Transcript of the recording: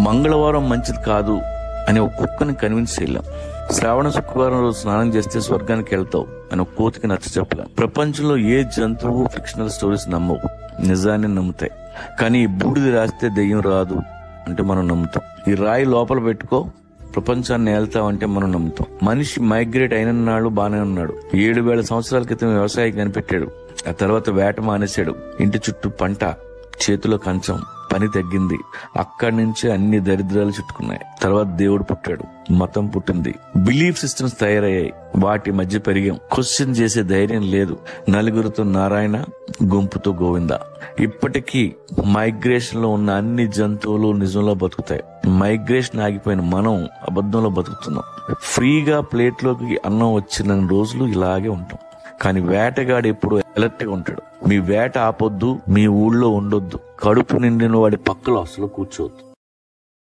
మంగళవారం మంచిది కాదు అని ఒక కుక్కని కన్విన్స్ చేయలేం. శ్రావణ శుక్రవారం రోజు స్నానం చేస్తే స్వర్గానికి వెళ్తావు అని ఒక కోతికి నచ్చ చెప్పలేం. ప్రపంచంలో ఏ జంతువు ఫిక్షనల్ స్టోరీస్ నమ్మవు, నిజాన్ని నమ్ముతాయి. కానీ ఈ బూడిది రాస్తే దెయ్యం రాదు అంటే మనం నమ్ముతాం. ఈ రాయి లోపల పెట్టుకో ప్రపంచాన్ని ఏళ్తామంటే మనం నమ్ముతాం. మనిషి మైగ్రేట్ అయిన నాడు బానే ఉన్నాడు. 7,000 సంవత్సరాల క్రితం వ్యవసాయం కనిపెట్టాడు. ఆ తర్వాత వేట మానేశాడు. ఇంటి చుట్టూ పంట, చేతిలో కంచం, పని తగ్గింది. అక్కడి నుంచి అన్ని దరిద్రాలు చుట్టుకున్నాయి. తర్వాత దేవుడు పుట్టాడు, మతం పుట్టింది, బిలీఫ్ సిస్టమ్స్ తయారయ్యాయి. వాటి మధ్య పెరిగాం. క్వశ్చన్ చేసే ధైర్యం లేదు. నలుగురితో నారాయణ, గుంపుతో గోవింద. ఇప్పటికీ మైగ్రేషన్ లో ఉన్న అన్ని జంతువులు నిజంలో బతుకుతాయి. మైగ్రేషన్ ఆగిపోయిన మనం అబద్ధంలో బతుకుతున్నాం. ఫ్రీగా ప్లేట్లోకి అన్నం వచ్చిన రోజులు ఇలాగే ఉంటాం. కానీ వేటగాడు ఎప్పుడు అలర్ట్ గా ఉంటాడు. మీ వేట ఆపొద్దు, మీ ఊళ్ళో ఉండొద్దు, కడుపు నిండిన వాడి పక్కలో అసలు కూర్చోవద్దు.